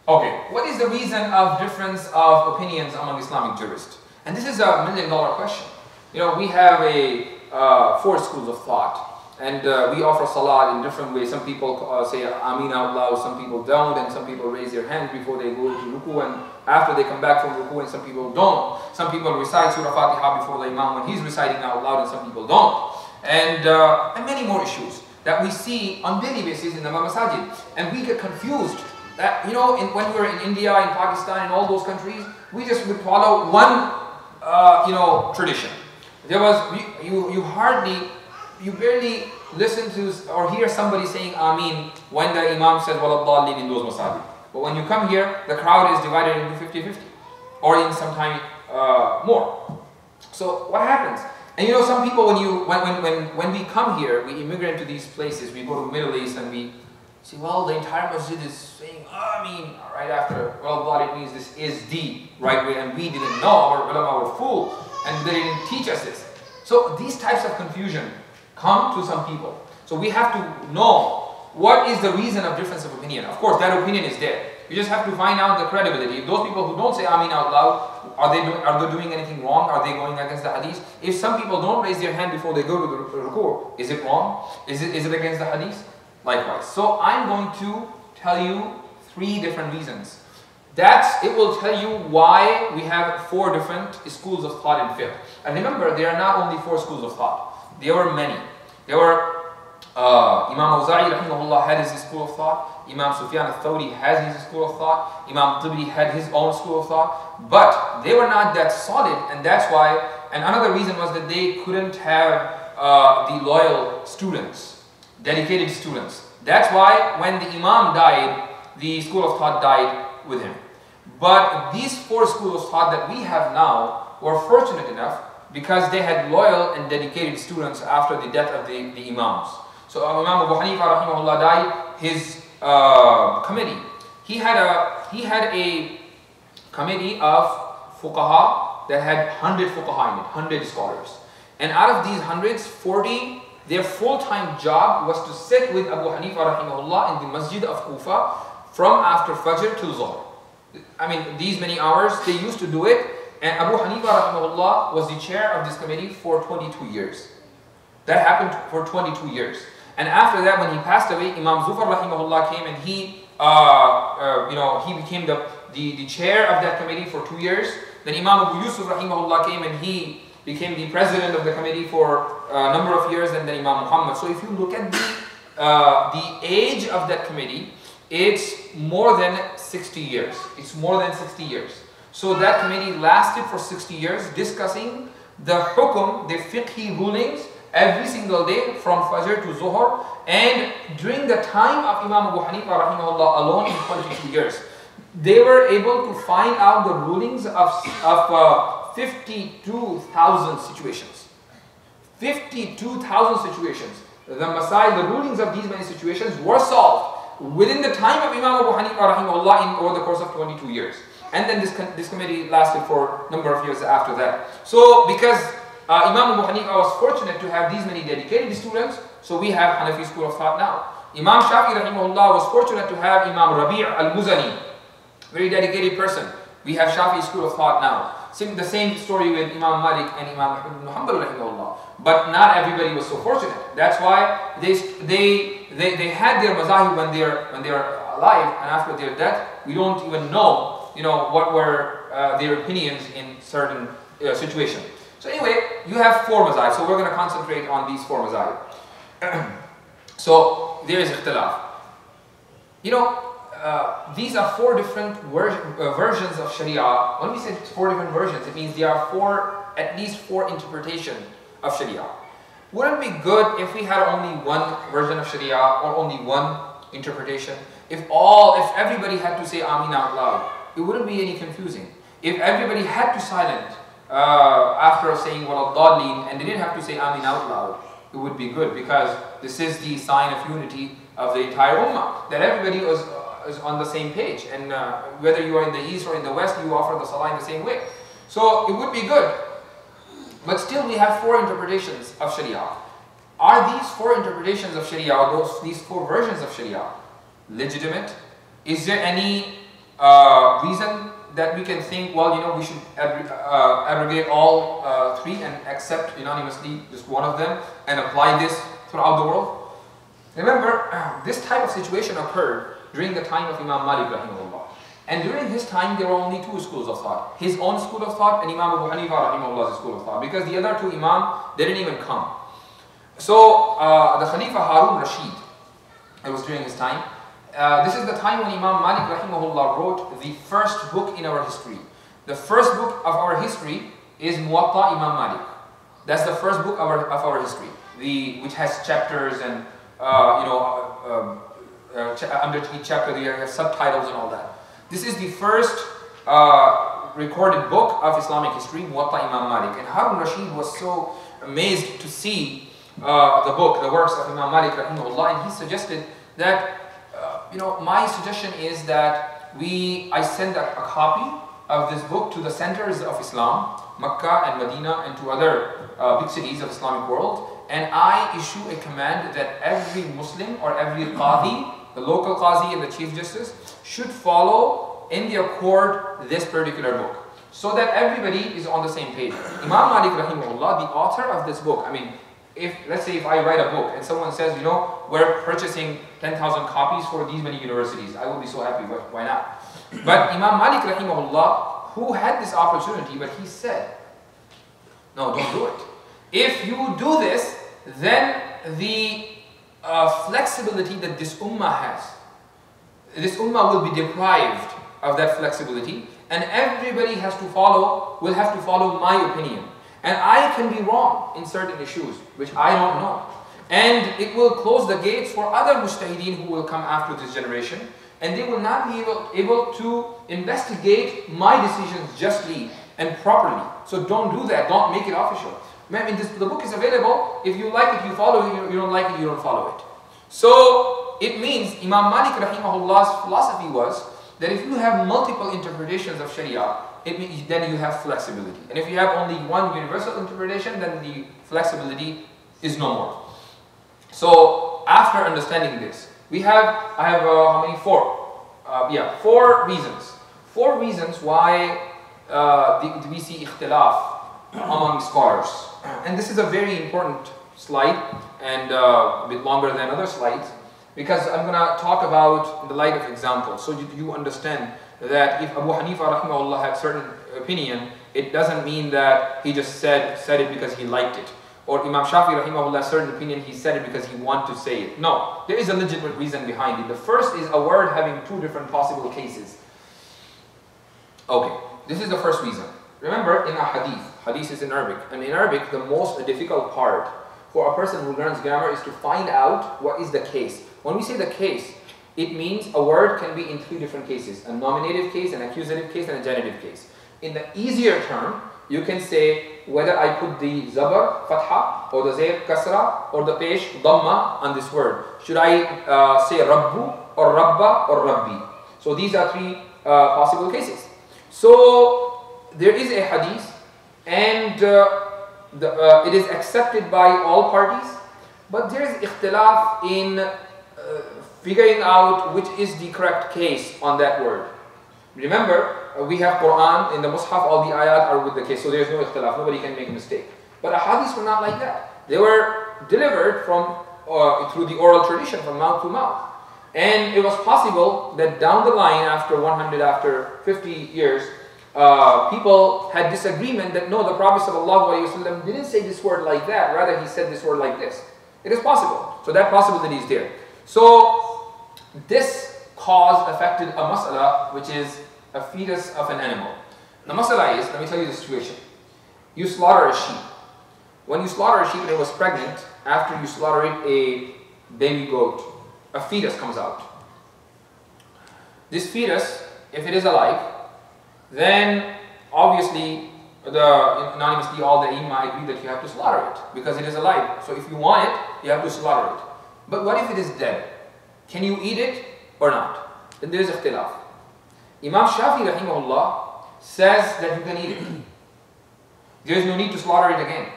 Okay, what is the reason of difference of opinions among Islamic jurists? And this is a million-dollar question. You know, we have four schools of thought, and we offer salat in different ways. Some people say Ameen out loud, some people don't, and some people raise their hands before they go to ruku, and after they come back from ruku, and some people don't. Some people recite Surah Fatiha before the Imam when he's reciting out loud, and some people don't. And many more issues that we see on daily basis in the masajid, and we get confused. That, you know, when we were in India, in Pakistan, in all those countries, we just would follow one, you know, tradition. There was, you barely listen to or hear somebody saying Ameen when the Imam says Waladhalin in those masajid. But when you come here, the crowd is divided into 50-50, or in some time more. So what happens? And you know, some people, when we come here, we immigrate to these places, we go to Middle East and we see, well, the entire masjid is saying Ameen right after. Well, it means this is the right way, and we didn't know. Our ulama were fooled, and they didn't teach us this. So these types of confusion come to some people. So we have to know what is the reason of difference of opinion. Of course, that opinion is there. You just have to find out the credibility. If those people who don't say Ameen out loud, are they doing anything wrong? Are they going against the hadith? If some people don't raise their hand before they go to the ruku, is it wrong? Is it against the hadith? Likewise. So I'm going to tell you 3 different reasons. It will tell you why we have 4 different schools of thought in fiqh. And remember, there are not only 4 schools of thought. There were many. There were Imam Awza'i rahimahullah had his school of thought. Imam Sufyan al-Thawri has his school of thought. Imam Tibri had his own school of thought. But they were not that solid, and that's why. And another reason was that they couldn't have the loyal students, dedicated students. That's why when the Imam died, the school of thought died with him. But these 4 schools of thought that we have now were fortunate enough because they had loyal and dedicated students after the death of the Imams. So Imam Abu Hanifa rahimahullah died, his committee. He had a committee of fuqaha that had 100 fuqaha in it, 100 scholars. And out of these hundreds, 40, their full-time job was to sit with Abu Hanifa rahimahullah in the masjid of Kufa from after Fajr till Zuhr. I mean, these many hours, they used to do it. And Abu Hanifa rahimahullah was the chair of this committee for 22 years. That happened for 22 years. And after that, when he passed away, Imam Zufar rahimahullah came and he, he became the chair of that committee for 2 years. Then Imam Abu Yusuf rahimahullah came and he became the president of the committee for a number of years, and then Imam Muhammad. So if you look at the age of that committee, it's more than 60 years. It's more than 60 years. So that committee lasted for 60 years discussing the hukum, the fiqhi rulings, every single day from Fajr to Zuhr. And during the time of Imam Abu Hanifa rahimahullah alone in 22 years, they were able to find out the rulings of 52,000 situations. 52,000 situations. The rulings of these many situations were solved within the time of Imam Abu Hanifa rahimahullah over the course of 22 years. And then this committee lasted for a number of years after that. So because Imam Abu Hanifa was fortunate to have these many dedicated students, so we have Hanafi school of thought now. Imam Shafi rahimahullah was fortunate to have Imam Rabi' al-Muzani, very dedicated person. We have Shafi school of thought now. The same story with Imam Malik and Imam Ahmad ibn Hanbal rahimahullah. But not everybody was so fortunate. That's why they had their mazahib when they're alive, and after their death, we don't even know, what were their opinions in certain situations. So anyway, you have 4 mazahib. So we're going to concentrate on these 4 mazahib. So there is ikhtilaf. These are 4 different versions of Sharia. When we say 4 different versions, it means there are at least 4 interpretations of Sharia. Wouldn't it be good if we had only one version of Sharia or only one interpretation? If everybody had to say Ameen out loud, it wouldn't be any confusing. If everybody had to silent after saying Waladhalin and they didn't have to say Ameen out loud, it would be good, because this is the sign of unity of the entire ummah, that everybody is on the same page, and whether you are in the east or in the west, you offer the salah in the same way. So it would be good. But still we have 4 interpretations of Sharia. Are these 4 interpretations of Sharia, or these 4 versions of Sharia, legitimate? Is there any reason that we can think, well, you know, we should abrogate all three and accept unanimously just one of them and apply this throughout the world? Remember, this type of situation occurred during the time of Imam Malik rahimahullah. And during his time, there were only two schools of thought. His own school of thought and Imam Abu Hanifa rahimahullah's school of thought. Because the other two Imam, they didn't even come. So, the Khalifa Harun Rashid, it was during his time. This is the time when Imam Malik rahimahullah wrote the first book in our history. The first book of our history is Muwatta Imam Malik. That's the first book of our history, which has chapters and under each chapter there are subtitles and all that. This is the first recorded book of Islamic history, Muwatta Imam Malik. And Harun Rashid was so amazed to see the book, the works of Imam Malik rahimahullah, and he suggested that my suggestion is that I send a copy of this book to the centers of Islam, Makkah and Medina, and to other big cities of Islamic world, and I issue a command that every Muslim or every Qadi, the local Qazi and the Chief Justice, should follow in their court this particular book, so that everybody is on the same page. Imam Malik rahimahullah, the author of this book, I mean, let's say if I write a book and someone says, we're purchasing 10,000 copies for these many universities, I will be so happy, why not? But Imam Malik rahimahullah, who had this opportunity, but he said, no, don't do it. If you do this, then the flexibility that this ummah has, this ummah will be deprived of that flexibility, and everybody will have to follow my opinion. And I can be wrong in certain issues, which I don't know. And it will close the gates for other mujtahideen who will come after this generation, and they will not be able to investigate my decisions justly and properly. So don't do that, don't make it official. I mean, the book is available. If you like it, you follow it. You don't like it, you don't follow it. So it means Imam Malik rahimahullah's philosophy was that if you have multiple interpretations of Sharia, then you have flexibility. And if you have only one universal interpretation, then the flexibility is no more. So after understanding this, I have how many? Four reasons. Four reasons why we see ikhtilaf among scholars. And this is a very important slide, and a bit longer than other slides, because I'm going to talk about in the light of examples, so you understand that if Abu Hanifa rahimahullah had certain opinion, it doesn't mean that he just said it because he liked it. Or Imam Shafi rahimahullah certain opinion, he said it because he wanted to say it. No, there is a legitimate reason behind it. The first is a word having two different possible cases. Okay, this is the first reason. Remember, in a hadith is in Arabic, and in Arabic the most difficult part for a person who learns grammar is to find out what is the case. When we say the case, it means a word can be in three different cases: a nominative case, an accusative case, and a genitive case. In the easier term, you can say whether I put the zabar, fatha, or the zair, kasra, or the pesh, dhamma on this word. Should I say rabbu, or rabba, or rabbi? So these are three possible cases. So there is a hadith, and it is accepted by all parties, but there is ikhtilaf in figuring out which is the correct case on that word. Remember, we have Quran, in the Mus'haf all the ayat are with the case, so there is no ikhtilaf, nobody can make a mistake. But ahadith were not like that. They were delivered through the oral tradition, from mouth to mouth. And it was possible that down the line, after 100, after 50 years, people had disagreement that no, the Prophet ﷺ didn't say this word like that, rather he said this word like this. It is possible. So that possibility is there. So this cause affected a mas'ala, which is a fetus of an animal. The mas'ala is, let me tell you the situation. You slaughter a sheep. When you slaughter a sheep and it was pregnant, after you slaughter it, a baby goat, a fetus comes out. This fetus, if it is alive, then obviously anonymously all the imam agree that you have to slaughter it because it is alive. So if you want it, you have to slaughter it. But what if it is dead? Can you eat it or not? Then there is ikhtilaf. Imam Shafi rahimahullah says that you can eat it. There is no need to slaughter it again.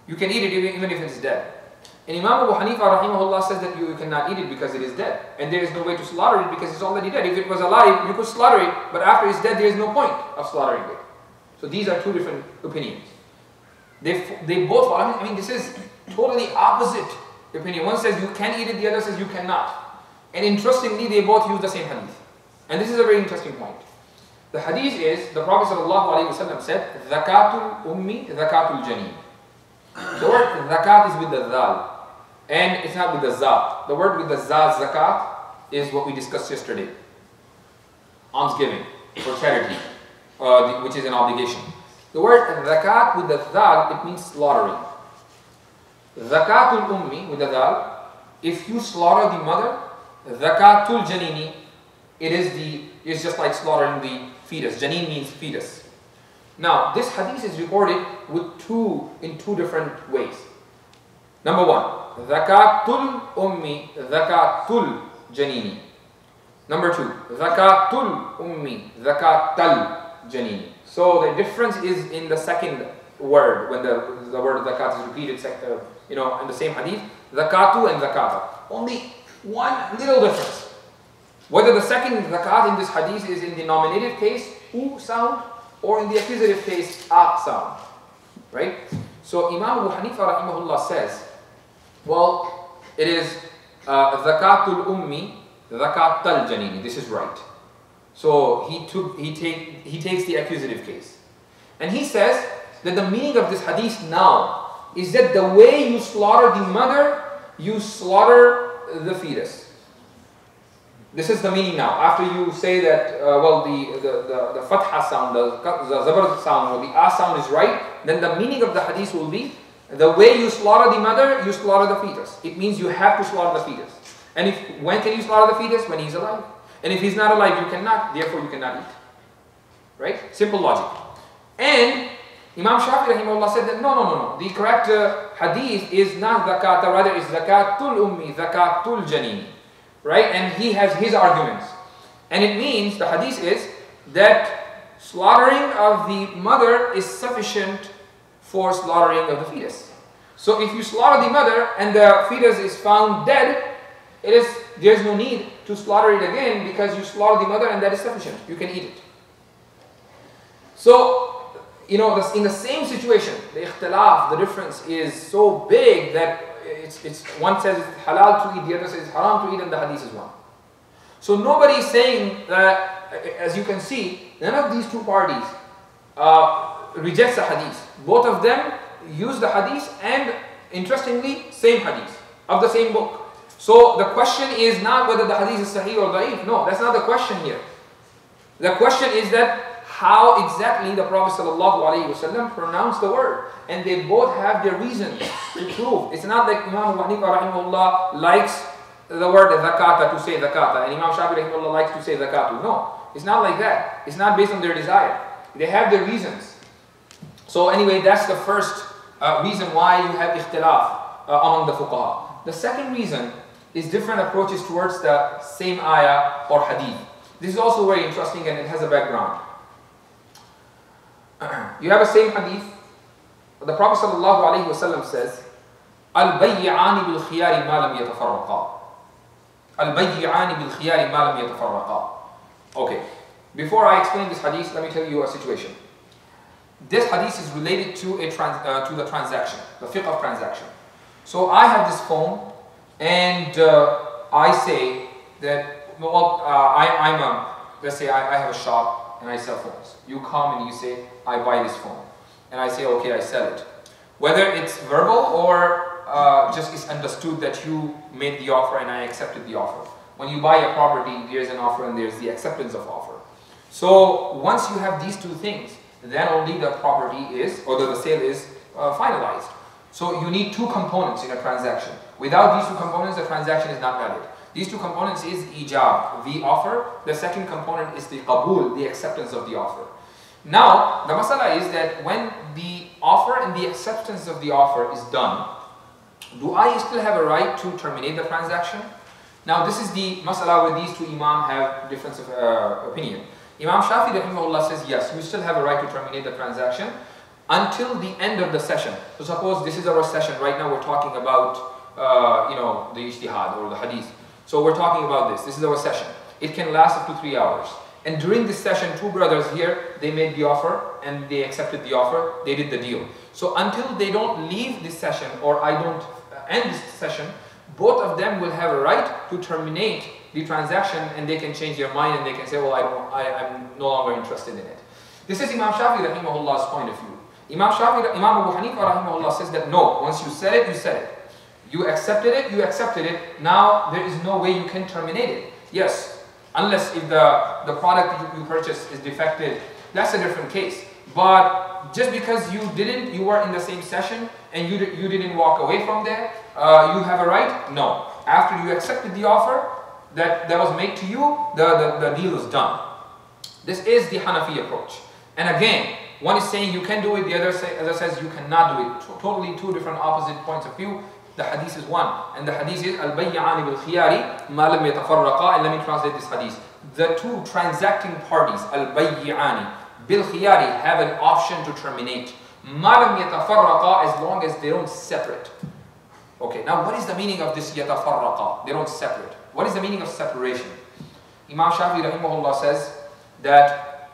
You can eat it even if it is dead. And Imam Abu Hanifa rahimahullah says that you cannot eat it because it is dead. And there is no way to slaughter it because it's already dead. If it was alive, you could slaughter it, but after it's dead, there is no point of slaughtering it. So these are two different opinions. They both follow. I mean, this is totally opposite opinion. One says you can eat it, the other says you cannot. And interestingly, they both use the same hadith. And this is a very interesting point. The hadith is, the Prophet ﷺ said, Zakatul ummi, zakatul janeen. The word zakat is with the zal. And it's not with the za. The word with the za, zakat, is what we discussed yesterday. Almsgiving, for charity, which is an obligation. The word zakat with the zal, it means slaughtering. Zakatul ummi with the zal, if you slaughter the mother, zakatul janini, it's just like slaughtering the fetus. Janeen means fetus. Now, this hadith is recorded in two different ways. Number one, zakatul ummi, zakatul janini. Number two, zakatul ummi, zakatal janini. So the difference is in the second word, when the word zakat is repeated, in the same hadith, zakatu and zakata. Only one little difference. Whether the second zakat in this hadith is in the nominative case, u sound, or in the accusative case, a sound. Right? So Imam Abu Hanifa rahimahullah says, well, it is zakatul ummi, zakatal janini. This is right. So he takes the accusative case. And he says that the meaning of this hadith now is that the way you slaughter the mother, you slaughter the fetus. This is the meaning now. After you say that, the fatha sound, the zabar sound, or the a sound is right, then the meaning of the hadith will be, the way you slaughter the mother, you slaughter the fetus. It means you have to slaughter the fetus. And when can you slaughter the fetus? When he's alive. And if he's not alive, you cannot, therefore you cannot eat. Right? Simple logic. And Imam Shafi rahimahullah said that no. The correct hadith is not zakata, rather is zakatul ummi, zakatul janini. Right? And he has his arguments. And it means, the hadith is, that slaughtering of the mother is sufficient for slaughtering of the fetus. So if you slaughter the mother and the fetus is found dead, there's no need to slaughter it again because you slaughter the mother and that is sufficient. You can eat it. So, in the same situation, the ikhtilaf, the difference is so big that it's one says it's halal to eat, the other says it's haram to eat, and the hadith is one. So nobody is saying that, as you can see, none of these two parties rejects the hadith. Both of them use the hadith, and interestingly, same hadith of the same book. So the question is not whether the hadith is sahih or da'if. No, that's not the question here. The question is that how exactly the Prophet ﷺ pronounced the word. And they both have their reasons to prove. It's not like Imam Abu Hanifa rahimahullah likes the word zakata to say zakata, and Imam Shafi rahimahullah likes to say zakatu. No, it's not like that. It's not based on their desire. They have their reasons. So anyway, that's the first reason why you have ikhtilaf among the fuqaha. The second reason is different approaches towards the same ayah or hadith. This is also very interesting and it has a background. You have a same hadith. The Prophet ﷺ says, Al-bayy'ani bil-khiyari ma lam yatafarraqa. Al-bayy'ani bil-khiyari ma lam yatafarraqa. Okay, before I explain this hadith, let me tell you a situation. This hadith is related to the transaction, the fiqh of transaction. So I have this phone, and I say that, let's say I have a shop and I sell phones. You come and you say, I buy this phone. And I say, okay, I sell it. Whether it's verbal or just it's understood that you made the offer and I accepted the offer. When you buy a property, there's an offer and there's the acceptance of offer. So once you have these two things, then only the property is, or the sale is finalized. So you need two components in a transaction. Without these two components, the transaction is not valid. These two components is ijab, the offer. The second component is the qabul, the acceptance of the offer. Now, the masala is that when the offer and the acceptance of the offer is done, do I still have a right to terminate the transaction? Now, this is the masala where these two imam have difference of opinion. Imam Shafi rahimahullah says, yes, you still have a right to terminate the transaction until the end of the session. So suppose this is our session, right now we're talking about the ijtihad or the hadith. So we're talking about this. This is our session. It can last up to 3 hours. And during this session, two brothers here, they made the offer and they accepted the offer. They did the deal. So until they don't leave this session or I don't end this session, both of them will have a right to terminate the transaction, and they can change their mind and they can say, well, I'm no longer interested in it. This is Imam Shafi rahimahullah's point of view. Imam Abu Hanifa rahimahullah says that no, once you said it, you said it. You accepted it, you accepted it. Now there is no way you can terminate it. Yes, unless if the product you purchased is defective, that's a different case. But just because you were in the same session and you didn't walk away from there, you have a right? No. After you accepted the offer that was made to you, the deal is done. This is the Hanafi approach. And again, one is saying you can do it, the other says you cannot do it. Totally two different opposite points of view. The hadith is one. And the hadith is Al-Bayyani bil-Khiyari ma lam yatafarraqa. And let me translate this hadith. The two transacting parties, Al-Bayyani bil-Khiyari, have an option to terminate. Ma lam yatafarraqa, as long as they don't separate. Okay, now what is the meaning of this yatafarraqa? They don't separate. What is the meaning of separation? Imam Shafi rahimahullah says that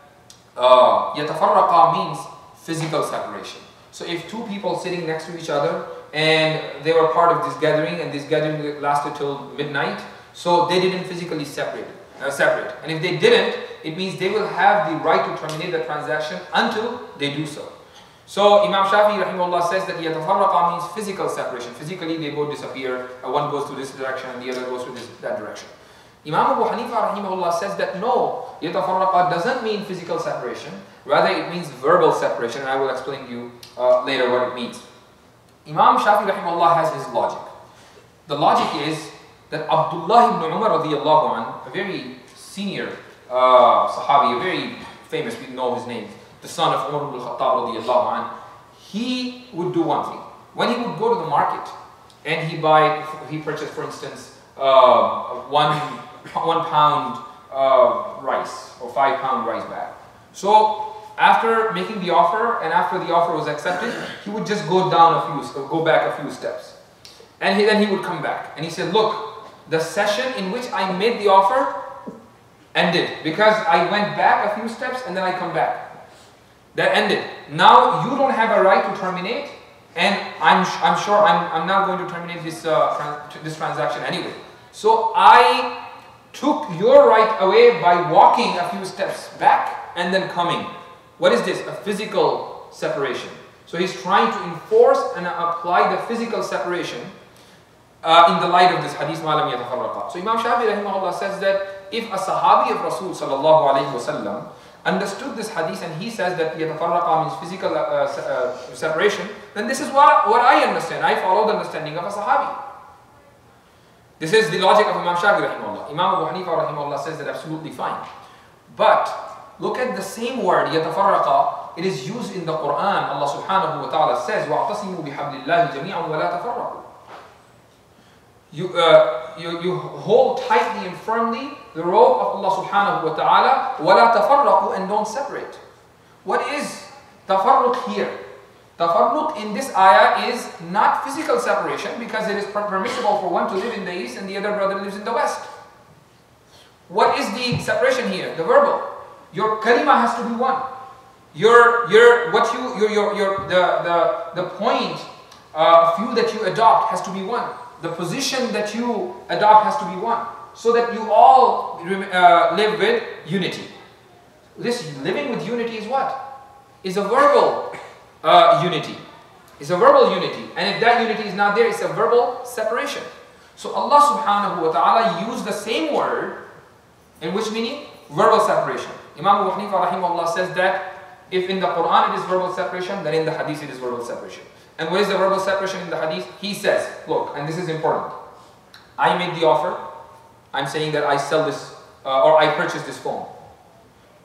yatafarraqa means physical separation. So if two people sitting next to each other and they were part of this gathering and this gathering lasted till midnight, so they didn't physically separate. And if they didn't, it means they will have the right to terminate the transaction until they do so. So Imam Shafi rahimahullah says that yatafarraqa means physical separation. Physically they both disappear. One goes to this direction and the other goes to that direction. Imam Abu Hanifa rahimahullah says that no, yatafarraqa doesn't mean physical separation. Rather it means verbal separation, and I will explain to you later what it means. Imam Shafi rahimahullah has his logic. The logic is that Abdullah ibn Umar radiyallahu anh, a very senior Sahabi, a very famous, we know his name, the son of Umar ibn al-Khattab radiyallahu anh, he would do one thing. When he would go to the market and he purchased, for instance, 1 pound rice or 5 pound rice bag. So after making the offer and after the offer was accepted, he would just go back a few steps. And then he would come back and he said, look, the session in which I made the offer ended because I went back a few steps and then I come back. That ended. Now you don't have a right to terminate, and I'm sure I'm not going to terminate this transaction anyway. So I took your right away by walking a few steps back and then coming. What is this? A physical separation. So he's trying to enforce and apply the physical separation in the light of this hadith ma lam yatafarraqa. So Imam Shafi rahimahullah says that if a Sahabi of Rasul sallallahu alayhi wasallam understood this hadith and he says that yatafarraqa means physical separation, then this is what I understand. I follow the understanding of a Sahabi. This is the logic of Imam Shafi rahimahullah. Imam Abu Hanifa rahimahullah says that absolutely fine. But look at the same word yatafarraqa. It is used in the Quran. Allah subhanahu wa ta'ala says وَاعْتَصِمُوا بِحَبْلِ اللَّهِ جَمِيعًا وَلَا تَفَرَّقُوا. You hold tightly and firmly the rope of Allah subhanahu wa ta'ala, وَلَا تَفَرَّقُوا, and don't separate. What is tafarruq here? Tafarruq in this ayah is not physical separation, because it is permissible for one to live in the east and the other brother lives in the west. What is the separation here? The verbal. Your kalima has to be one. The point of view that you adopt has to be one. The position that you adopt has to be one, so that you all live with unity. This living with unity is what? Is a verbal unity. It's a verbal unity. And if that unity is not there, it's a verbal separation. So Allah subhanahu wa ta'ala used the same word, in which meaning? Verbal separation. Imam Abu Hanifa rahimahullah says that if in the Quran it is verbal separation, then in the hadith it is verbal separation. And what is the verbal separation in the hadith? He says, look, and this is important. I made the offer. I'm saying that I sell this, or I purchase this phone.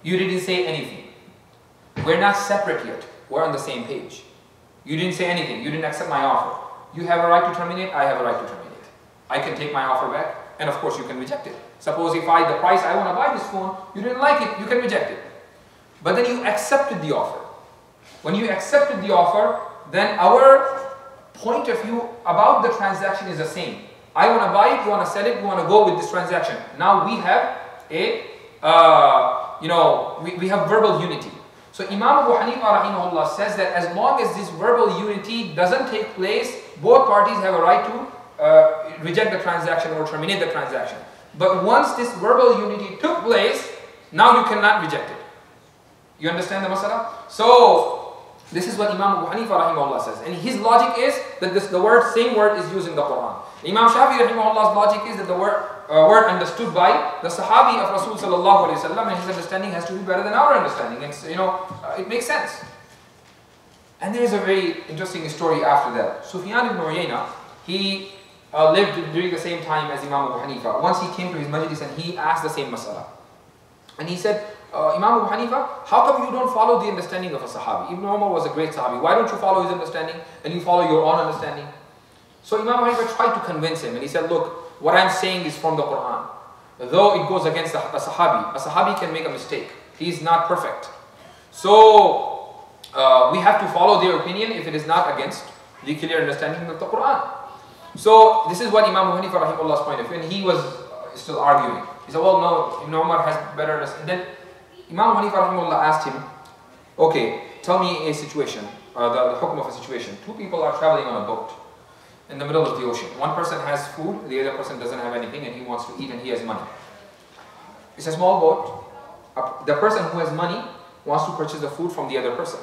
You didn't say anything. We're not separate yet. We're on the same page. You didn't say anything. You didn't accept my offer. You have a right to terminate. I have a right to terminate. I can take my offer back, and of course you can reject it. Suppose if the price I want to buy this phone, you didn't like it, you can reject it. But then you accepted the offer. When you accepted the offer, then our point of view about the transaction is the same. I want to buy it, you want to sell it, we want to go with this transaction. Now we have a, we have verbal unity. So Imam Abu Hanifa rahimahullah says that as long as this verbal unity doesn't take place, both parties have a right to reject the transaction or terminate the transaction. But once this verbal unity took place, now you cannot reject it. You understand the masala? So this is what Imam Abu Hanifa rahimahullah says. And his logic is that the same word is used in the Quran. Imam Shafi rahimahullah's logic is that the word understood by the Sahabi of Rasul sallallahu alayhi wasallam, and his understanding has to be better than our understanding. And it makes sense. And there is a very interesting story after that. Sufyan ibn Uyayna, he lived during the same time as Imam Abu Hanifa. Once he came to his majlis and he asked the same masala. And he said, Imam Abu Hanifa, how come you don't follow the understanding of a Sahabi? Ibn Umar was a great Sahabi. Why don't you follow his understanding and you follow your own understanding? So Imam Abu Hanifa tried to convince him, and he said, look, what I'm saying is from the Quran. Though it goes against a Sahabi can make a mistake. He is not perfect. So we have to follow their opinion if it is not against the clear understanding of the Quran. So this is what Imam Abu Hanifa rahimahullah's point of view, and he was still arguing. He said, well, no, Ibn Umar has better understanding. Then Imam Abu Hanifa rahimahullah asked him, okay, tell me a situation, the hukm of a situation. Two people are traveling on a boat in the middle of the ocean. One person has food, the other person doesn't have anything, and he wants to eat and he has money. It's a small boat. The person who has money wants to purchase the food from the other person.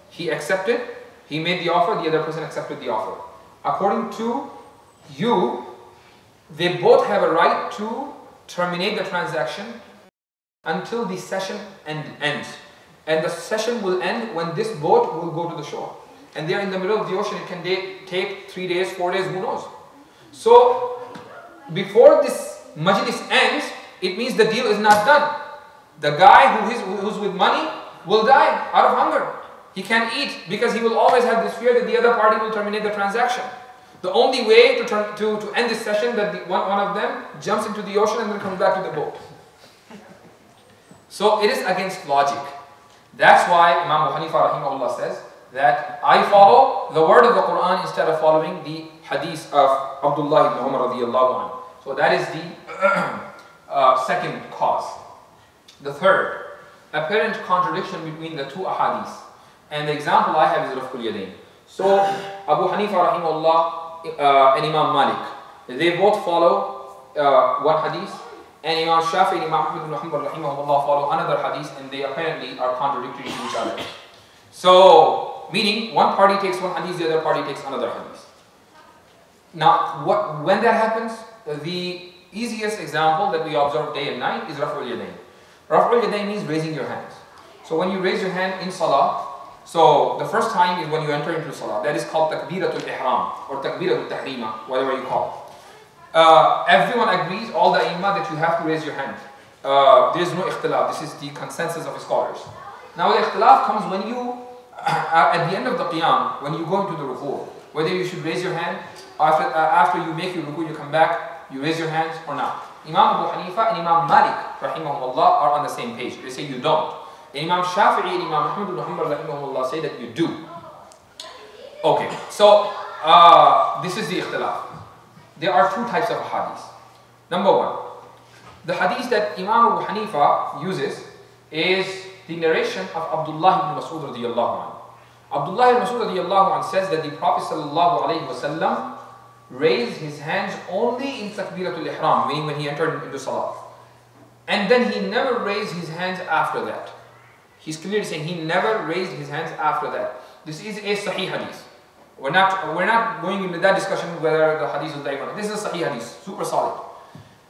He accepted, he made the offer, the other person accepted the offer. According to you, they both have a right to terminate the transaction until the session ends. And the session will end when this boat will go to the shore. And they're in the middle of the ocean. It can take 3 days, 4 days, who knows. So before this majlis ends, it means the deal is not done. The guy who's with money will die out of hunger. He can't eat because he will always have this fear that the other party will terminate the transaction. The only way to end this session that one of them jumps into the ocean and then comes back to the boat. So it is against logic. That's why Imam Abu Hanifa rahimahullah says that I follow the word of the Quran instead of following the hadith of Abdullah ibn Umar radiyallahu anhu. So that is the second cause. The third, apparent contradiction between the two ahadith. And the example I have is Rafqul Yadayn. So Abu Hanifa rahimahullah and Imam Malik, they both follow one hadith, and Imam Shafi and Imam Ahmad ibn Hanbal rahimahullah follow another hadith, and they apparently are contradictory to each other. So, meaning one party takes one hadith, the other party takes another hadith. Now, when that happens, the easiest example that we observe day and night is Raf'ul Yadayn. Raf'ul Yadayn means raising your hands. So when you raise your hand in salah, so the first time is when you enter into salah. That is called takbiratul ihram or takbiratul tahrima, whatever you call it. Everyone agrees, all the imam, that you have to raise your hand. There is no ikhtilaf. This is the consensus of scholars. Now the ikhtilaf comes when you, at the end of the qiyam, when you go into the ruku, whether you should raise your hand after you make your ruku, you come back, you raise your hands or not. Imam Abu Hanifa and Imam Malik rahimahullah are on the same page. They say you don't. Imam Shafi'i and Imam Ahmad ibn Hanbal rahimahullah say that you do. Okay, so this is the ikhtilaf. There are two types of hadith. Number one, the hadith that Imam Abu Hanifa uses is the narration of Abdullah ibn Mas'ud radiyallahu anhu. Abdullah ibn Mas'ud radiyallahu anhu says that the Prophet sallallahu alayhi wasallam raised his hands only in takbiratul ihram, meaning when he entered into salah. And then he never raised his hands after that. He's clearly saying he never raised his hands after that. This is a sahih hadith. We're not going into that discussion whether the hadith is da'if or not. This is a sahih hadith, super solid.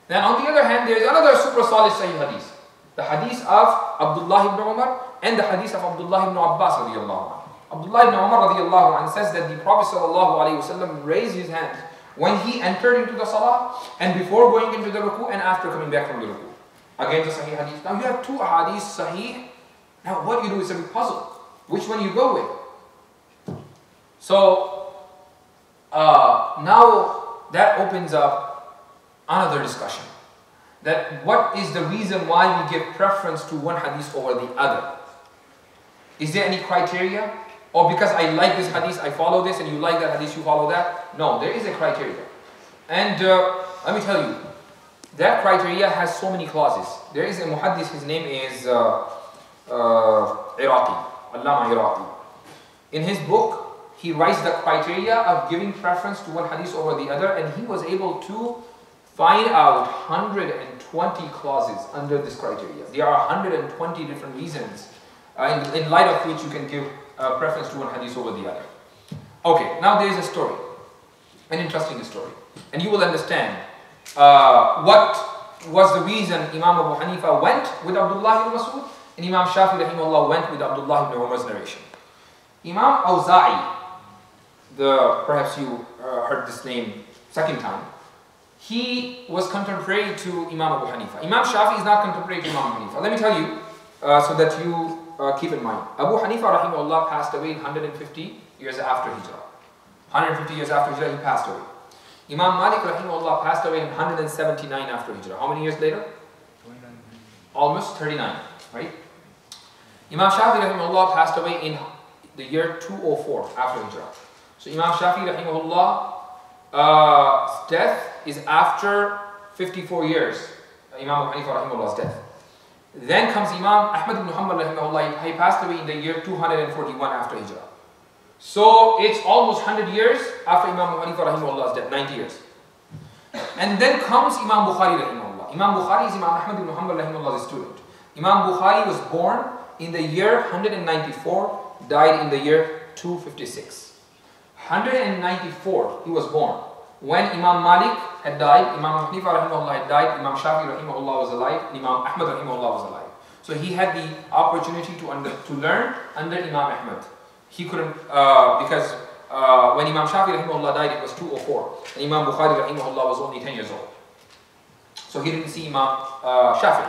Then on the other hand, there is another super solid sahih hadith. The hadith of Abdullah ibn Umar and the hadith of Abdullah ibn Abbas radiyallahu anhu. Abdullah ibn Umar radiyallahu anhu says that the Prophet sallallahu alayhi wasallam raised his hands when he entered into the salah and before going into the ruku and after coming back from the ruku. Again, the sahih hadith. Now you have two hadiths sahih. Now what you do is a big puzzle. Which one you go with? So now that opens up another discussion. That what is the reason why we give preference to one hadith over the other? Is there any criteria? or because I like this hadith, I follow this, and you like that hadith, you follow that. No, there is a criteria. And let me tell you, that criteria has so many clauses. There is a muhaddith, his name is Iraqi, Allama Iraqi. In his book, he writes the criteria of giving preference to one hadith over the other, and he was able to find out 120 clauses under this criteria. There are 120 different reasons in light of which you can give preference to one hadith over the other. Okay, now there is a story, an interesting story, and you will understand what was the reason Imam Abu Hanifa went with Abdullah ibn Mas'ud, and Imam Shafi rahimahullah went with Abdullah ibn Umar's narration. Imam Awza'i, perhaps you heard this name second time, he was contemporary to Imam Abu Hanifa. Imam Shafi is not contemporary to Imam Abu Hanifa. Let me tell you so that you keep in mind. Abu Hanifa rahimahullah passed away 150 years after Hijrah. 150 years after Hijrah he passed away. Imam Malik rahimahullah passed away in 179 after Hijrah. How many years later? 29. Almost 39, right? Imam Shafi rahimahullah passed away in the year 204 after Hijrah. So Imam Shafi rahimahullah death is after 54 years, Imam Abu Hanifa rahimahullah's death. Then comes Imam Ahmad ibn Hanbal rahimahullah, he passed away in the year 241 after Hijrah. So it's almost 100 years after Imam Abu Hanifa rahimahullah's death, 90 years. And then comes Imam Bukhari rahimahullah. Imam Bukhari is Imam Ahmad ibn Hanbal rahimahullah's student. Imam Bukhari was born in the year 194, died in the year 256. 194 he was born when Imam Malik had died, Imam Abu Hanifa rahimahullah had died, Imam Shafi rahimahullah was alive, and Imam Ahmad rahimahullah was alive. So he had the opportunity to learn under Imam Ahmad. He couldn't, because when Imam Shafi rahimahullah died it was 204, and Imam Bukhari rahimahullah was only 10 years old. So he didn't see Imam Shafi.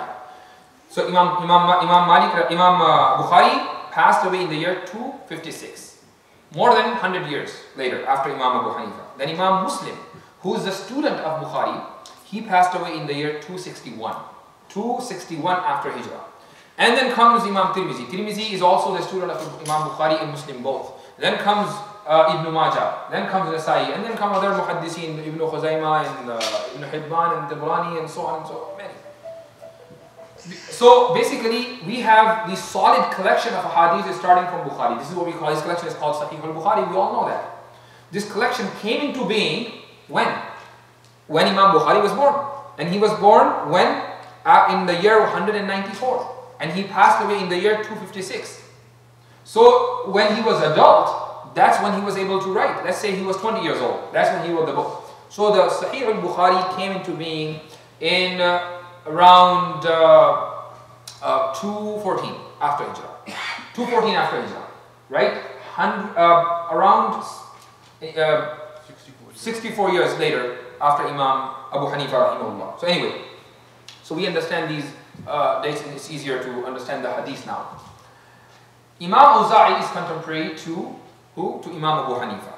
So Imam Bukhari passed away in the year 256. More than 100 years later, after Imam Abu Hanifa. Then Imam Muslim, who is the student of Bukhari, he passed away in the year 261. 261 after Hijrah. And then comes Imam Tirmizi. Tirmizi is also the student of Imam Bukhari and Muslim both. Then comes Ibn Majah. Then comes Nasa'i. And then come other muhaddithin, Ibn Khuzaymah and Ibn Hibban and Tabrani and so on and so many. So basically, we have the solid collection of hadith starting from Bukhari. This is what we call, his collection is called Sahih al-Bukhari. We all know that. This collection came into being when? When Imam Bukhari was born. And he was born when? In the year 194. And he passed away in the year 256. So when he was adult, that's when he was able to write. Let's say he was 20 years old. That's when he wrote the book. So the Sahih al-Bukhari came into being in around 214 after Hijrah. 214 after Hijrah, right? Around 64 years later after Imam Abu Hanifa rahimahullah. So anyway, so we understand these dates and it's easier to understand the hadith now. Imam Awza'i is contemporary to who? To Imam Abu Hanifa.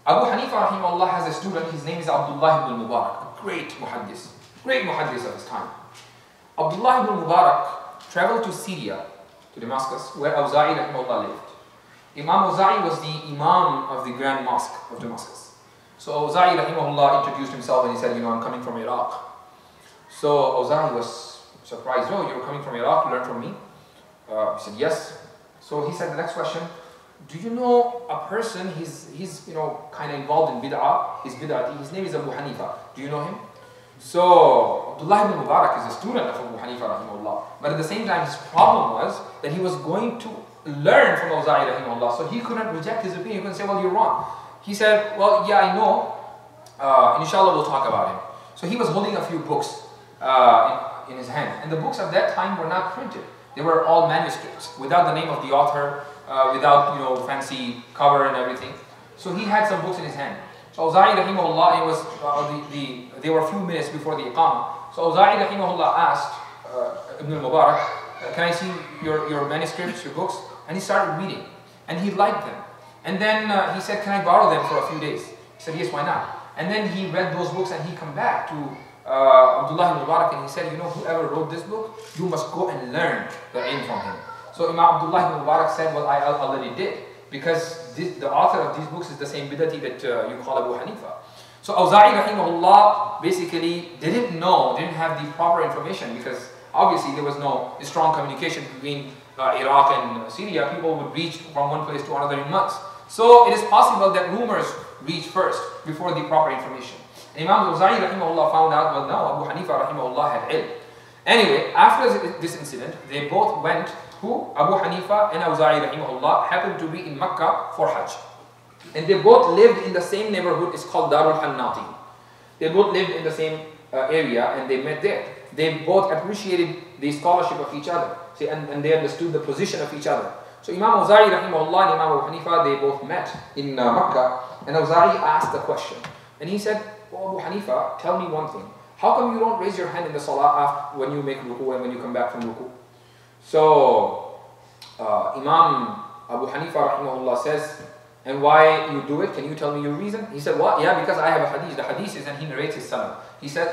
Abu Hanifa rahimahullah has a student, his name is Abdullah ibn Mubarak, a great muhaddis of his time. Abdullah ibn Mubarak traveled to Syria, to Damascus, where Awza'i rahimahullah lived. Imam Awza'i was the Imam of the Grand Mosque of Damascus. So Awza'i rahimahullah introduced himself and he said, I'm coming from Iraq. So Awza'i was surprised, oh, you're coming from Iraq to learn from me? He said, yes. So he said the next question, do you know a person, he's kind of involved in bid'ah, his name is Abu Hanifa, do you know him? So Abdullah ibn Mubarak is a student of Abu Hanifa rahimahullah, but at the same time his problem was that he was going to learn from Awza'i rahimahullah, so he couldn't reject his opinion, he couldn't say, well, you're wrong. He said, well, yeah, I know, inshallah we'll talk about him. So he was holding a few books in his hand, and the books of that time were not printed. They were all manuscripts, without the name of the author, without fancy cover and everything. So he had some books in his hand. So Awza'i rahimahullah, it was there were a few minutes before the Iqamah. So Awza'i rahimahullah asked Ibn al-Mubarak, can I see your manuscripts, your books? And he started reading, and he liked them. And then he said, can I borrow them for a few days? He said, yes, why not? And then he read those books and he come back to Abdullah ibn Mubarak and he said, whoever wrote this book, you must go and learn the ilm from him. So Imam Abdullah ibn Mubarak said, well, I already did. because the author of these books is the same bidati that you call Abu Hanifa. So Awza'i rahimahullah basically didn't have the proper information, because obviously there was no strong communication between Iraq and Syria. People would reach from one place to another in months. So it is possible that rumors reach first before the proper information. And Imam Awza'i rahimahullah found out, well, no, Abu Hanifa rahimahullah had ilm. Anyway, after this incident, they both went, Abu Hanifa and Awza'i rahimahullah happened to be in Mecca for Hajj. And they both lived in the same neighborhood. It's called Darul Hannati. They both lived in the same area, and they met there. They both appreciated the scholarship of each other, and they understood the position of each other. So Imam Awza'i rahimahullah and Imam Abu Hanifa, they both met in Mecca, and Awza'i asked the question. And he said, oh, Abu Hanifa, tell me one thing. How come you don't raise your hand in the salah after, when you make ruku and when you come back from ruku? So Imam Abu Hanifa rahimahullah says, and why you do it? Can you tell me your reason? He said, what? Yeah, because I have a hadith. The hadith is, and he narrates his sanad. He says,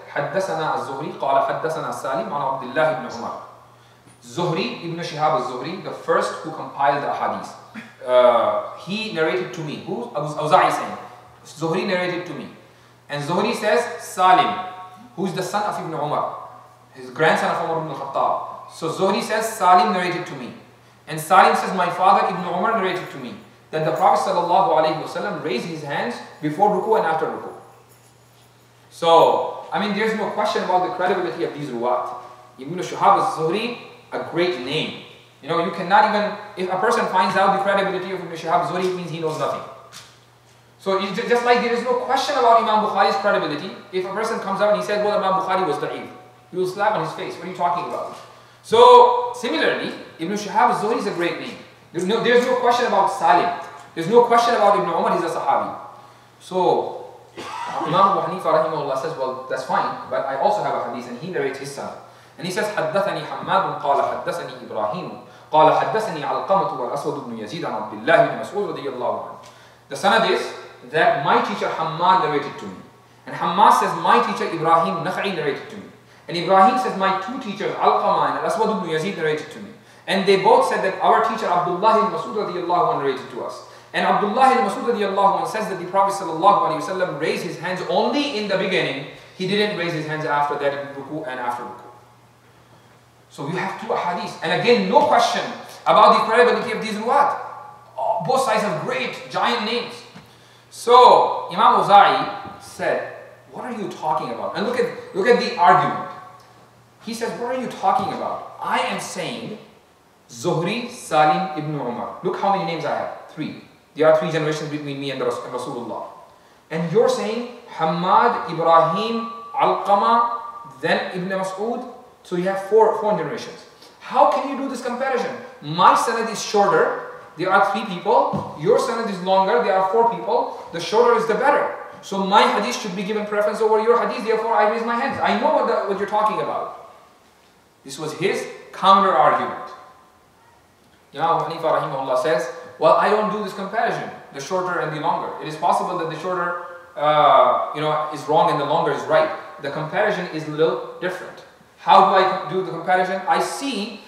حدثنا الزهري قال حدثنا سالم عن عبد الله بن عمر. Zuhri, Ibn Shihab al-Zuhri, the first who compiled the hadith. He narrated to me. Who? Awza'i saying. Zuhri narrated to me. And Zuhri says, Salim, who is the son of Ibn Umar, his grandson of Umar ibn al-Khattab. So Zuhri says, Salim narrated to me. And Salim says, my father Ibn Umar narrated to me that the Prophet ﷺ raised his hands before ruku and after ruku. So, I mean, there's no question about the credibility of these ruwat. Ibn Shihab al-Zuhri, a great name. You know, you cannot even, if a person finds out the credibility of Ibn Shihab al-Zuhri, it means he knows nothing. So, just like there is no question about Imam Bukhari's credibility, if a person comes out and he says, well, Imam Bukhari was da'if, you will slap on his face. What are you talking about? So, similarly, Ibn Shihab al-Zuhri is a great name. There's no question about Salim. There's no question about Ibn Umar, he's a Sahabi. So, Imam Abu Hanifa rahimahullah says, well, that's fine, but I also have a hadith, and he narrates his son. And he says, حدثني حماد قال حدثني إبراهيم قال حدثني علقمة والأسود بن يزيد عن عبد الله بن مسعود رضي الله عنه. The sanad is that my teacher Hammad narrated to me. And Hammad says, my teacher Ibrahim Nakha'i narrated to me. And Ibrahim says, my two teachers Alqama and Al-Aswad ibn Yazid narrated to me. And they both said that our teacher Abdullah ibn Mas'ud radiyallahu anhu narrated to us. And Abdullah ibn Mas'ud radiyallahu anhu says that the Prophet sallallahu alayhi wa sallam raised his hands only in the beginning. He didn't raise his hands after that in ruku and after ruku. So you have two hadiths. And again, no question about the credibility of these ruwat. Both sides have great, giant names. So Imam Awza'i said, what are you talking about? And look at the argument. He says, what are you talking about? I am saying Zuhri, Salim, Ibn Umar. Look how many names I have. 3. There are 3 generations between me and Rasulullah. And you're saying Hammad, Ibrahim, Alqama, then Ibn Mas'ud. So you have 4 generations. How can you do this comparison? My sanad is shorter. There are 3 people. Your sanad is longer. There are 4 people. The shorter is the better. So my hadith should be given preference over your hadith. Therefore, I raise my hands. I know what you're talking about. This was his counter argument. Imam Abu Hanifa rahimahullah says, well, I don't do this comparison, the shorter and the longer. It is possible that the shorter is wrong and the longer is right. The comparison is a little different. How do I do the comparison? I see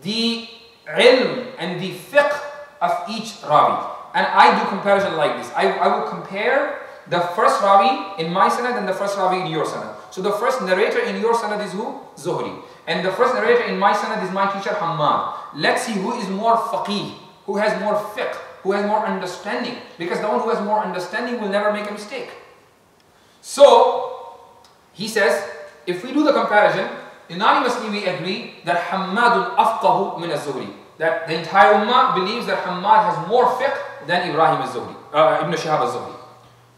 the ilm and the fiqh of each rawi. And I do comparison like this. I will compare the first rawi in my sanad and the first rawi in your sanad. So the first narrator in your sanad is who? Zuhri. And the first narrator in my sanad is my teacher Hammad. Let's see who is more faqih, who has more fiqh, who has more understanding. Because the one who has more understanding will never make a mistake. So, he says, if we do the comparison, unanimously we agree that Hammadun afqahu min az-Zuhri. That the entire ummah believes that Hammad has more fiqh than Ibrahim az-Zuhri, Ibn Shihab az-Zuhri.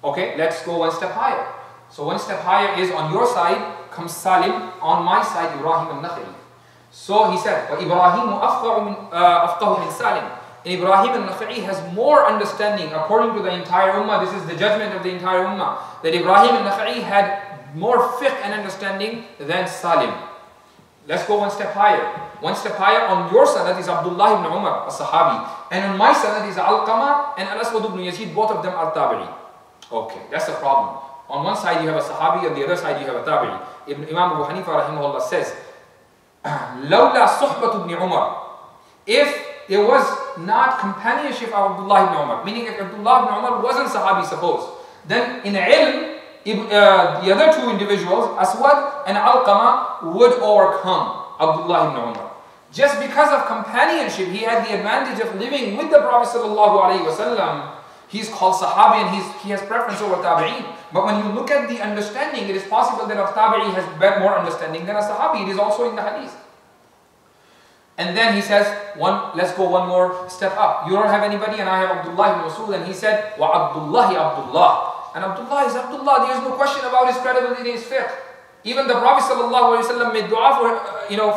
Okay, let's go one step higher. So one step higher is on your side comes Salim, on my side Ibrahim al-Nakha'i. So he said, وَإِبْرَاهِيمُ أَفْقَهُ مِنْ Salim. Ibrahim al-Nakha'i has more understanding according to the entire ummah. This is the judgment of the entire ummah. That Ibrahim al-Nakha'i had more fiqh and understanding than Salim. Let's go one step higher. One step higher, on your sanad is Abdullah ibn Umar, a Sahabi. And on my sanad is Alqama and Al-Aswad ibn Yazid, both of them are Tabi'i. Okay, that's the problem. On one side you have a Sahabi, on the other side you have a Tabi'i. Imam Abu Hanifa rahimahullah says, لَوْلَا صُحْبَةُ ibn Umar. If there was not companionship of Abdullah ibn Umar. Meaning if Abdullah ibn Umar wasn't Sahabi, suppose, then in ilm, the other two individuals, Aswad and Alqama, would overcome Abdullah ibn Umar. Just because of companionship, he had the advantage of living with the Prophet ﷺ. He's called Sahabi and he has preference over Tabi'een. But when you look at the understanding, it is possible that a Tabi'i has more understanding than a Sahabi. It is also in the hadith. And then he says, let's go one more step up. You don't have anybody and I have Abdullah ibn Mas'ud. And he said, Wa Abdullahi Abdullah. And Abdullah is Abdullah. There is no question about his credibility in his fiqh. Even the Prophet ﷺ made dua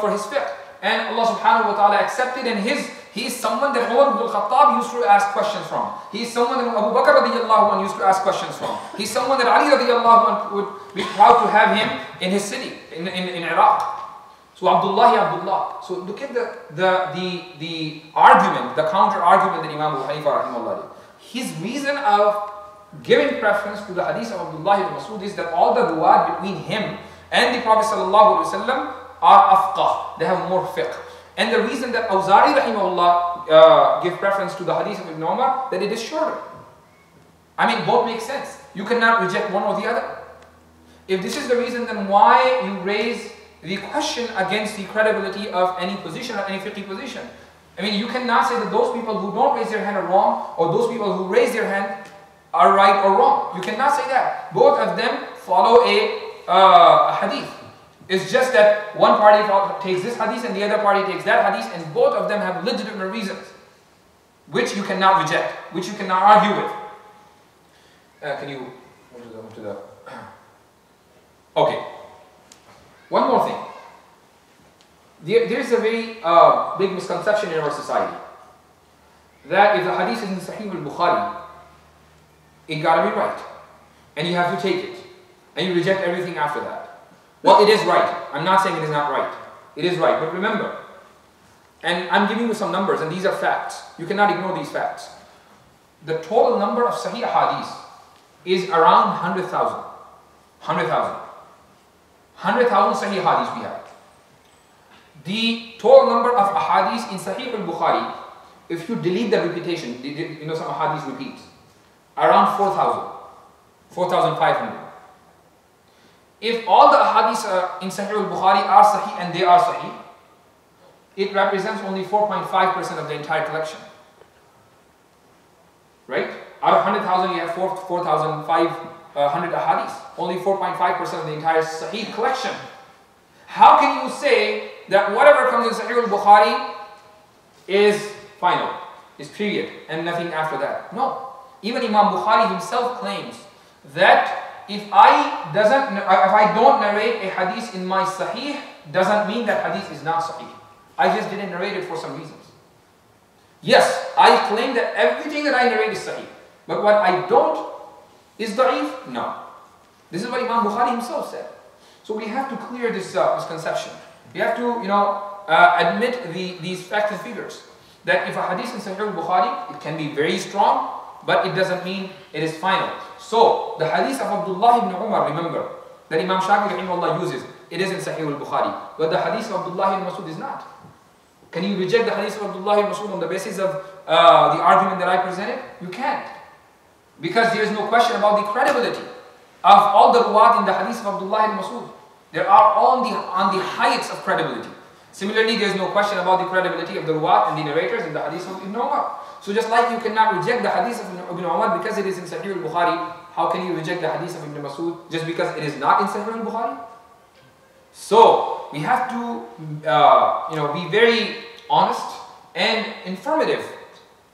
for his fiqh. And Allah subhanahu wa ta'ala accepted, and he is someone that Umar ibn al-Khattab used to ask questions from. He is someone that Abu Bakr radiallahu anh used to ask questions from. He is someone that Ali radiallahu anh would be proud to have him in his city, in Iraq. So Abdullah. So look at the argument, the counter argument that Imam Abu Hanifa rahimahullah did. His reason of giving preference to the hadith of Abdullah ibn Mas'ud is that all the ruwat between him and the Prophet sallallahu alaihi wasallam are afqah. They have more fiqh. And the reason that Awza'i rahimahullah give preference to the hadith of Ibn Umar, that it is shorter. I mean, both make sense. You cannot reject one or the other. If this is the reason, then why you raise the question against the credibility of any position or any fiqh position? I mean, you cannot say that those people who don't raise their hand are wrong, or those people who raise their hand are right or wrong. You cannot say that. Both of them follow a hadith. It's just that one party takes this hadith and the other party takes that hadith, and both of them have legitimate reasons which you cannot reject, which you cannot argue with. Can you go to the... Okay. One more thing. There's a very big misconception in our society that if the hadith is in Sahih al-Bukhari, it gotta be right, and you have to take it, and you reject everything after that. Well, it is right. I'm not saying it is not right. It is right. But remember, and I'm giving you some numbers, and these are facts. You cannot ignore these facts. The total number of Sahih hadith is around 100,000. 100,000. 100,000 Sahih hadith we have. The total number of ahadith in Sahih al-Bukhari, if you delete the repetition, you know some ahadith repeats, around 4,000. 4,500. If all the ahadith in Sahih al-Bukhari are Sahih and they are Sahih, it represents only 4.5% of the entire collection. Right? Out of 100,000 you have 4,500 ahadith. Only 4.5% of the entire Sahih collection. How can you say that whatever comes in Sahih al-Bukhari is final, is period, and nothing after that? No. Even Imam Bukhari himself claims that if I don't narrate a hadith in my Sahih, doesn't mean that hadith is not Sahih. I just didn't narrate it for some reasons. Yes, I claim that everything that I narrate is Sahih. But what I don't is da'if? No. This is what Imam Bukhari himself said. So we have to clear this misconception. We have to, admit these facts and figures. That if a hadith in Sahih al-Bukhari, it can be very strong, but it doesn't mean it is final. So, the hadith of Abdullah ibn Umar, remember, that Imam Shafi'i rahimahullah uses, it is in Sahih al-Bukhari. But the hadith of Abdullah ibn Mas'ud is not. Can you reject the hadith of Abdullah ibn Mas'ud on the basis of the argument that I presented? You can't. Because there is no question about the credibility of all the ruwat in the hadith of Abdullah ibn Mas'ud. They are all on the heights of credibility. Similarly, there is no question about the credibility of the ruwat and the narrators in the hadith of Ibn Umar. So just like you cannot reject the hadith of Ibn Umar because it is in Sahih al-Bukhari, how can you reject the hadith of Ibn Mas'ud just because it is not in Sahih al-Bukhari? So we have to be very honest and informative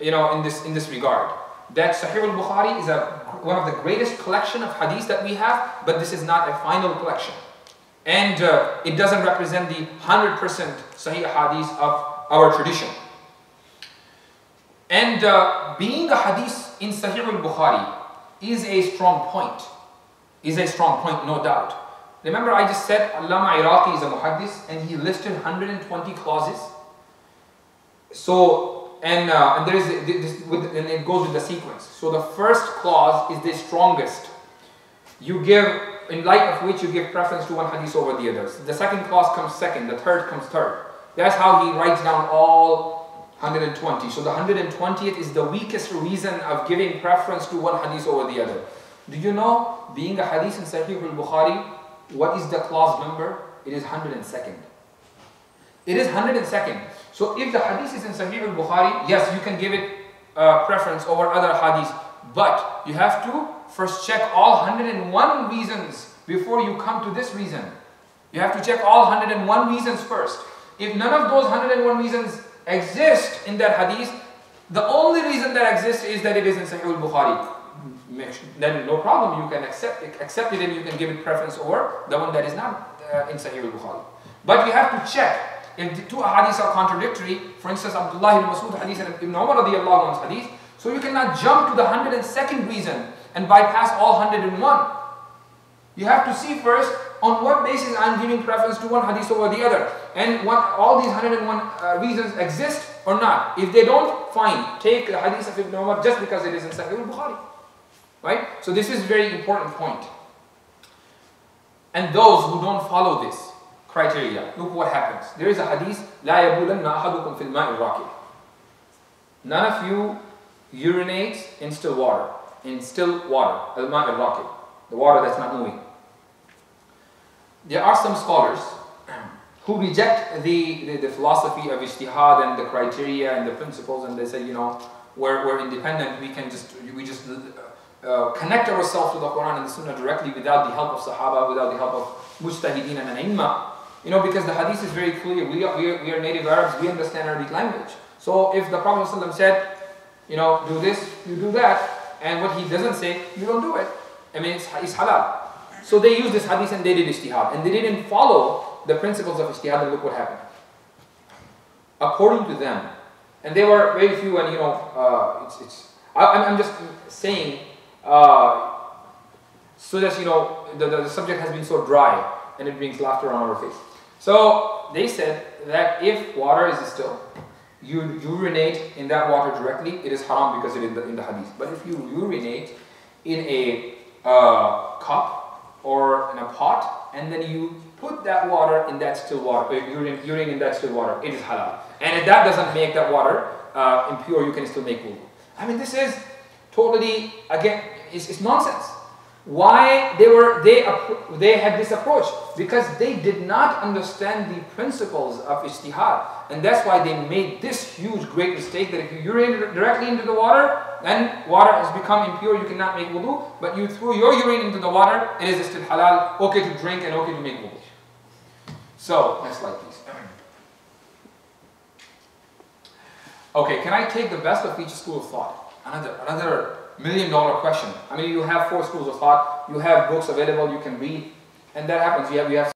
in this regard. That Sahih al-Bukhari is one of the greatest collection of hadiths that we have, but this is not a final collection. And it doesn't represent the 100% Sahih hadith of our tradition. And being a hadith in Sahih al-Bukhari is a strong point. No doubt. Remember I just said Allama Iraqi is a muhaddith and he listed 120 clauses. So, and there is and it goes with the sequence. So the first clause is the strongest. You give, in light of which you give preference to one hadith over the others. The second clause comes second, the third comes third. That's how he writes down all 120. So the 120th is the weakest reason of giving preference to one hadith over the other. Do you know, being a hadith in Sahih al-Bukhari, what is the clause number? It is 102nd. It is 102nd. So if the hadith is in Sahih al-Bukhari, yes, you can give it preference over other hadiths. But you have to first check all 101 reasons before you come to this reason. You have to check all 101 reasons first. If none of those 101 reasons exist in that hadith, the only reason that exists is that it is in Sahih al-Bukhari. Then no problem, you can accept it and you can give it preference over the one that is not in Sahih al-Bukhari. But you have to check if the two hadiths are contradictory. For instance, Abdullah ibn Mas'ud hadith and Ibn Umar radiallahu anhu's hadith. So you cannot jump to the 102nd reason and bypass all 101. You have to see first on what basis I am giving preference to one hadith over the other, and all these 101 reasons exist or not. If they don't, fine, take the hadith of Ibn Umar just because it is in Sahih al-Bukhari. Right? So this is a very important point. And those who don't follow this criteria, look what happens. There is a hadith, لا يبولن أحدكم في الماء الراكد. None of you urinates in still water. In still water, al-ma' al-rakid, the water that's not moving. There are some scholars who reject the philosophy of ijtihad and the criteria and the principles, and they say, you know, we're independent, we just connect ourselves to the Quran and the Sunnah directly without the help of Sahaba, without the help of mujtahideen and an-a'imma. You know, because the hadith is very clear. We are native Arabs, we understand Arabic language. So if the Prophet ﷺ said, you know, do this, you do that, and what he doesn't say, you don't do it. I mean, it's halal. So they used this hadith and they did ijtihad, and they didn't follow the principles of ijtihad, and look what happened. According to them, and they were very few, and you know, I'm just saying, so that you know, the subject has been so dry, and it brings laughter on our face. So they said that if water is still, you urinate in that water directly, it is haram because it is in the hadith. But if you urinate in a cup or in a pot, and then you put that water in that still water, urine in that still water, it is halal. And if that doesn't make that water impure, you can still make wudu. I mean, this is totally, again, it's nonsense. Why they had this approach? Because they did not understand the principles of ijtihad, and that's why they made this huge great mistake that if you urinate directly into the water, then water has become impure, you cannot make wudu. But you threw your urine into the water, it is still halal, okay to drink and okay to make wudu. So next slide, please. Okay, can I take the best of each school of thought? Another $1 million question. I mean, you have 4 schools of thought, you have books available, you can read, and that happens. You have